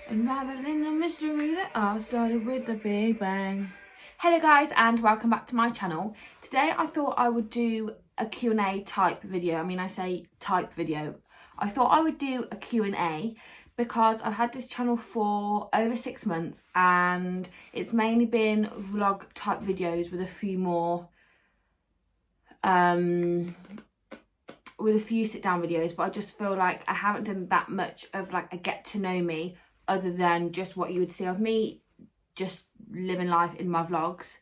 Unraveling the mystery that all started with the Big Bang. Hello guys and welcome back to my channel. Today I thought I would do a Q&A type video. I mean, I say type video. I thought I would do a Q&A because I've had this channel for over 6 months and it's mainly been vlog type videos with a few more sit down videos, but I just feel like I haven't done that much of like a get to know me other than just what you would see of me just living life in my vlogs.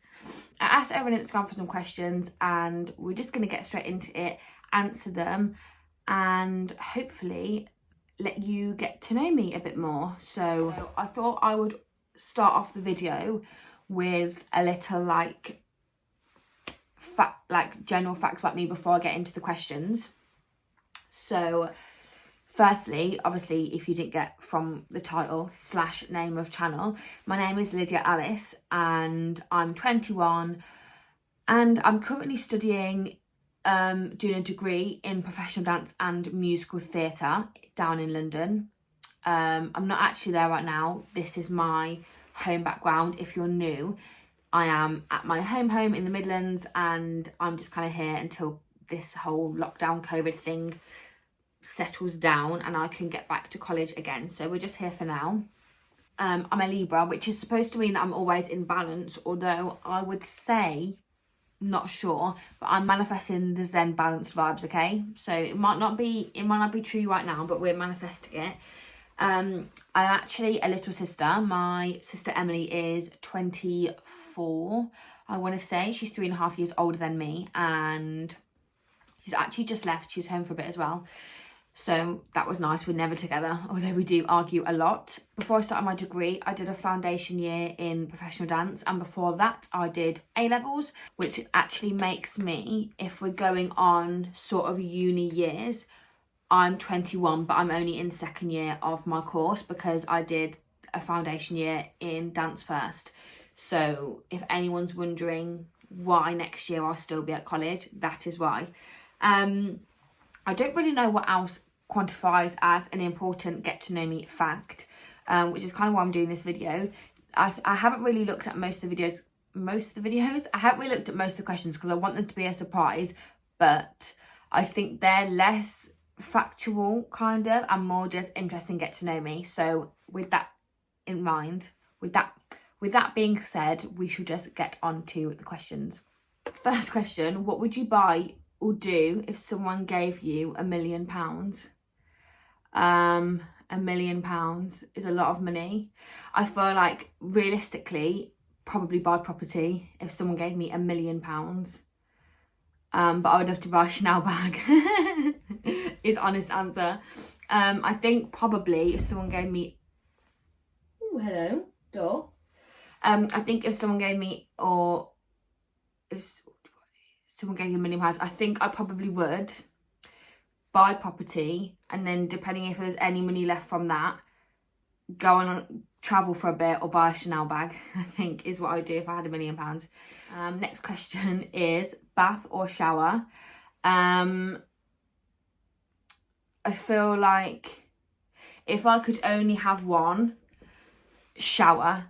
I asked everyone on Instagram for some questions and we're just going to get straight into it, answer them and hopefully let you get to know me a bit more. So I thought I would start off the video with a little general facts about me before I get into the questions. So firstly, obviously, if you didn't get from the title / name of channel, my name is Lydia Alice and I'm 21 and I'm currently studying, doing a degree in professional dance and musical theatre down in London. I'm not actually there right now. This is my home background. If you're new, I am at my home in the Midlands and I'm just kind of here until this whole lockdown COVID thing settles down and I can get back to college again. So we're just here for now. I'm a Libra, which is supposed to mean that I'm always in balance, although I would say, not sure, but I'm manifesting the Zen balanced vibes, okay? So it might not be true right now, but we're manifesting it. I'm actually a little sister. My sister Emily is 24, I want to say. She's 3.5 years older than me and she's actually just left. She's home for a bit as well. So that was nice. We're never together, although we do argue a lot. Before I started my degree, I did a foundation year in professional dance. And before that, I did A-levels, which actually makes me, if we're going on sort of uni years, I'm 21, but I'm only in second year of my course because I did a foundation year in dance first. So if anyone's wondering why next year I'll still be at college, that is why. I don't really know what else quantifies as an important get to know me fact, which is kind of why I'm doing this video. I haven't really looked at most of the videos. I haven't really looked at most of the questions because I want them to be a surprise, but I think they're less factual kind of and more just interesting get to know me. So with that in mind, with that being said, we should just get on to the questions. First question: what would you buy or do if someone gave you £1 million? £1 million is a lot of money. I feel like realistically probably buy property if someone gave me £1 million. But I would have to buy a Chanel bag is honest answer. I think probably if someone gave me, oh hello door, I think if someone gave me, or if someone gave you £1 million, I think I probably would buy property and then depending if there's any money left from that, go on travel for a bit or buy a Chanel bag, I think is what I would do if I had £1 million. Next question is bath or shower. I feel like if I could only have one, shower.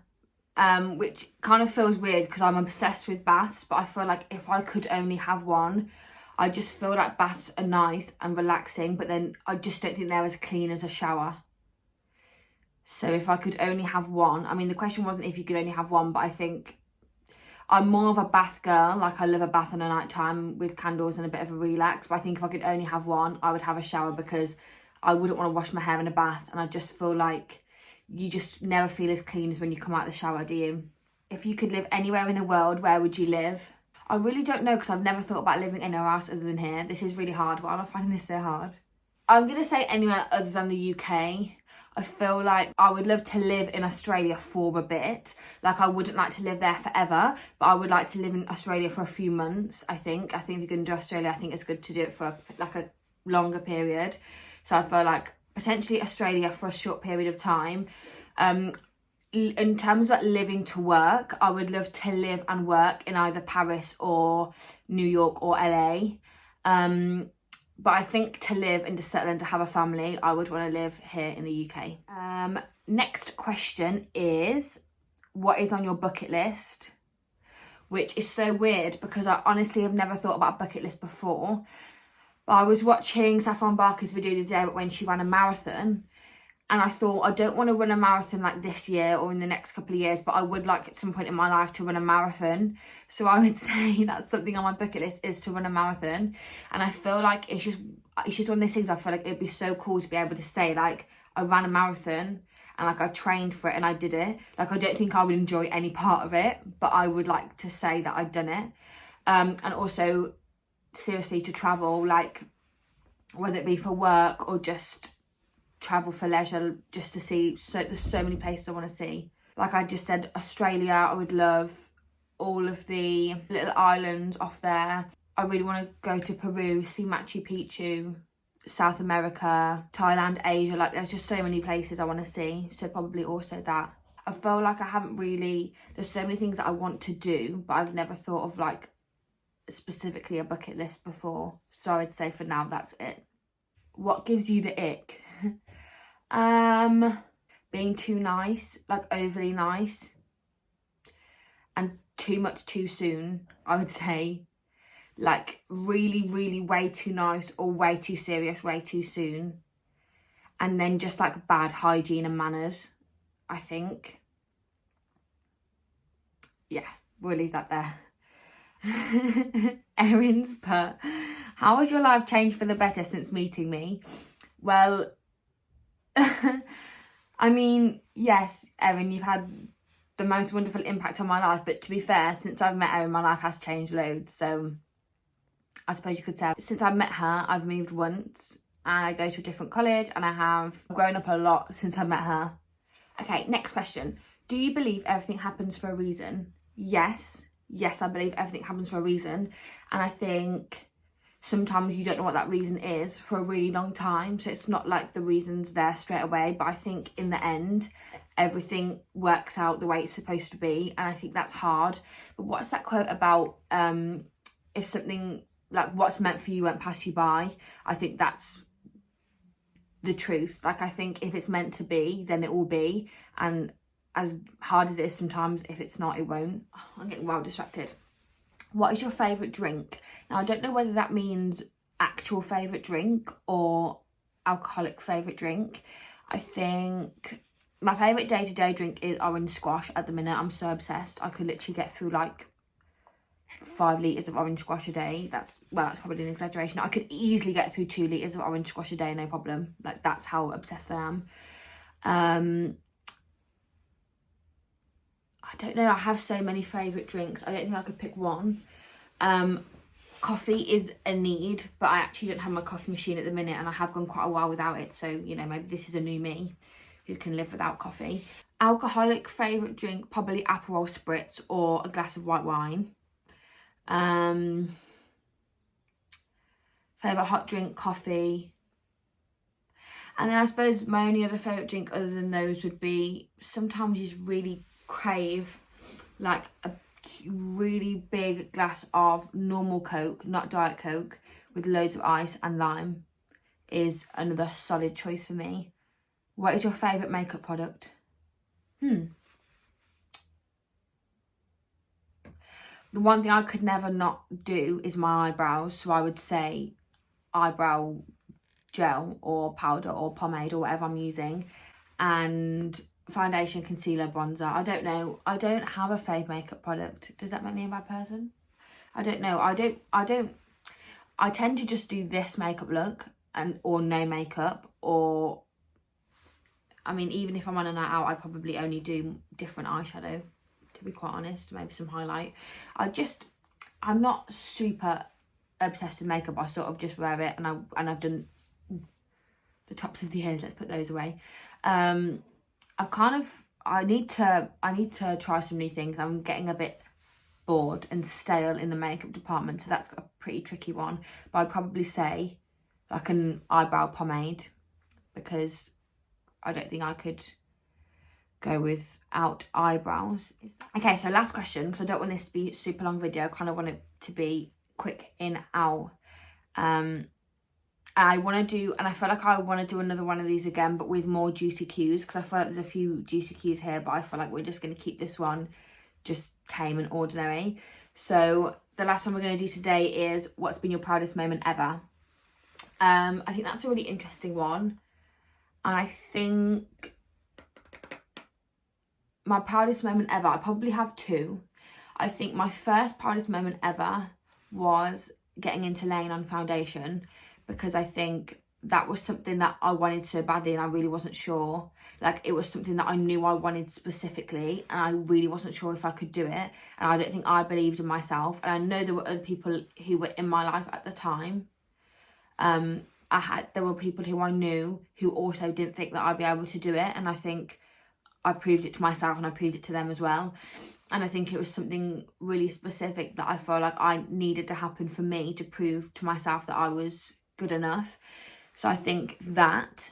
Which kind of feels weird because I'm obsessed with baths, but I feel like if I could only have one, I just feel like baths are nice and relaxing, but then I just don't think they're as clean as a shower. So if I could only have one, I mean the question wasn't if you could only have one, but I think I'm more of a bath girl. Like I love a bath in the night time with candles and a bit of a relax, but I think if I could only have one, I would have a shower because I wouldn't want to wash my hair in a bath and I just feel like you just never feel as clean as when you come out of the shower, do you? If you could live anywhere in the world, where would you live? I really don't know because I've never thought about living anywhere else other than here. This is really hard. Why am I finding this so hard? I'm going to say anywhere other than the UK. I feel like I would love to live in Australia for a bit. Like I wouldn't like to live there forever, but I would like to live in Australia for a few months, I think. If you're going to do Australia, I think it's good to do it for like a longer period. So I feel like potentially Australia for a short period of time. In terms of living to work, I would love to live and work in either Paris or New York or LA. But I think to live and to settle and to have a family, I would want to live here in the UK. Next question is, what is on your bucket list? Which is so weird because I honestly have never thought about a bucket list before. But I was watching Saffron Barker's video the other day when she ran a marathon, and I thought, I don't want to run a marathon like this year or in the next couple of years, but I would like at some point in my life to run a marathon. So I would say that's something on my bucket list, is to run a marathon. And I feel like it's just one of those things. I feel like it'd be so cool to be able to say, like, I ran a marathon and like I trained for it and I did it. Like, I don't think I would enjoy any part of it, but I would like to say that I'd done it. And also, seriously, to travel, like, whether it be for work or just travel for leisure, just to see. So there's so many places I want to see. Like I just said, Australia, I would love. All of the little islands off there. I really want to go to Peru, see Machu Picchu, South America, Thailand, Asia. Like, there's just so many places I want to see. So probably also that. I feel like I haven't really, there's so many things that I want to do, but I've never thought of like specifically a bucket list before. So I'd say for now that's it. What gives you the ick? Being too nice, like overly nice, and too much too soon, I would say. Like really, really way too nice or way too serious way too soon. And then just like bad hygiene and manners, I think. Yeah, we'll leave that there. Erin's put, how has your life changed for the better since meeting me? Well, I mean, yes, Erin, you've had the most wonderful impact on my life, but to be fair, since I've met Erin, my life has changed loads. So I suppose you could say since I've met her, I've moved once and I go to a different college, and I have grown up a lot since I met her. Okay, next question. Do you believe everything happens for a reason? Yes, I believe everything happens for a reason. And I think sometimes you don't know what that reason is for a really long time. So it's not like the reason's there straight away. But I think in the end, everything works out the way it's supposed to be. And I think that's hard. But what's that quote about, if something, like, what's meant for you won't pass you by? I think that's the truth. Like, I think if it's meant to be, then it will be. And as hard as it is sometimes, if it's not, it won't. I'm getting well distracted. What is your favourite drink? Now, I don't know whether that means actual favourite drink or alcoholic favourite drink. I think my favourite day-to-day drink is orange squash at the minute. I'm so obsessed. I could literally get through like 5 litres of orange squash a day. That's probably an exaggeration. I could easily get through 2 litres of orange squash a day, no problem. Like, that's how obsessed I am. I don't know, I have so many favourite drinks. I don't think I could pick one. Coffee is a need, but I actually don't have my coffee machine at the minute, and I have gone quite a while without it. So, you know, maybe this is a new me who can live without coffee. Alcoholic favourite drink, probably Aperol Spritz or a glass of white wine. Favourite hot drink, coffee. And then I suppose my only other favourite drink other than those would be, sometimes you just really crave like a really big glass of normal Coke, not Diet Coke, with loads of ice and lime is another solid choice for me. What is your favourite makeup product? The one thing I could never not do is my eyebrows, so I would say eyebrow gel or powder or pomade or whatever I'm using, and foundation, concealer, bronzer. I don't know. I don't have a fave makeup product. Does that make me a bad person? I don't know. I tend to just do this makeup look or no makeup, or I mean, even if I'm on a night out, I'd probably only do different eyeshadow, to be quite honest, maybe some highlight. I'm not super obsessed with makeup. I sort of just wear it, and I've done the tops of the ears. Let's put those away. I need to try some new things. I'm getting a bit bored and stale in the makeup department, so that's a pretty tricky one. But I'd probably say like an eyebrow pomade, because I don't think I could go without eyebrows. Okay, so last question, because I don't want this to be a super long video. I kind of want it to be quick in, out. I want to do, and I feel like I want to do another one of these again, but with more juicy cues, because I feel like there's a few juicy cues here, but I feel like we're just going to keep this one just tame and ordinary. So the last one we're going to do today is what's been your proudest moment ever. I think that's a really interesting one. And I think my proudest moment ever, I probably have two. I think my first proudest moment ever was getting into laying on foundation, because I think that was something that I wanted so badly and I really wasn't sure. Like, it was something that I knew I wanted specifically and I really wasn't sure if I could do it, and I don't think I believed in myself. And I know there were other people who were in my life at the time. There were people who I knew who also didn't think that I'd be able to do it, and I think I proved it to myself and I proved it to them as well. And I think it was something really specific that I felt like I needed to happen for me to prove to myself that I was good enough. So I think that.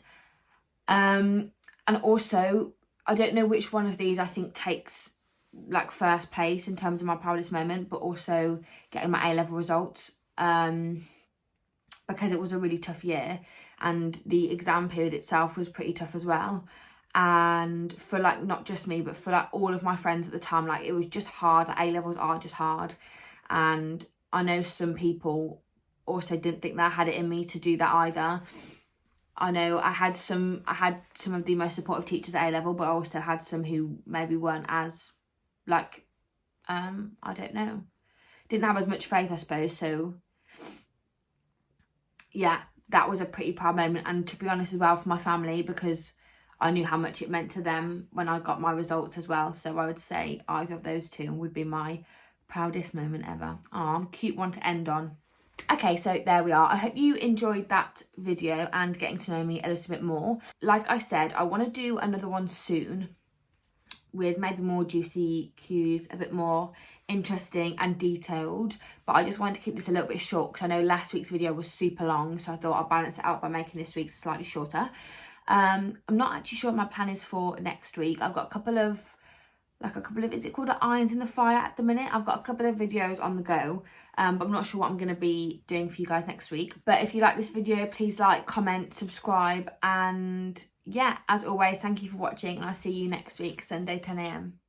And also, I don't know which one of these I think takes like first place in terms of my proudest moment, but also getting my A-level results, because it was a really tough year and the exam period itself was pretty tough as well. And for like not just me, but for like all of my friends at the time, like it was just hard. The A-levels are just hard, and I know some people also didn't think that I had it in me to do that either. I know I had some of the most supportive teachers at A-level, but I also had some who maybe weren't as like I don't know, didn't have as much faith, I suppose. So yeah, that was a pretty proud moment, and to be honest as well for my family, because I knew how much it meant to them when I got my results as well. So I would say either of those two would be my proudest moment ever. Oh, cute one to end on. Okay, so there we are. I hope you enjoyed that video and getting to know me a little bit more. Like I said, I want to do another one soon with maybe more juicy cues, a bit more interesting and detailed, but I just wanted to keep this a little bit short because I know last week's video was super long, so I thought I'll balance it out by making this week's slightly shorter. I'm not actually sure what my plan is for next week. I've got a couple of, is it called irons in the fire at the minute? I've got a couple of videos on the go, but I'm not sure what I'm going to be doing for you guys next week. But if you like this video, please like, comment, subscribe, and yeah, as always, thank you for watching, and I'll see you next week, Sunday 10 AM.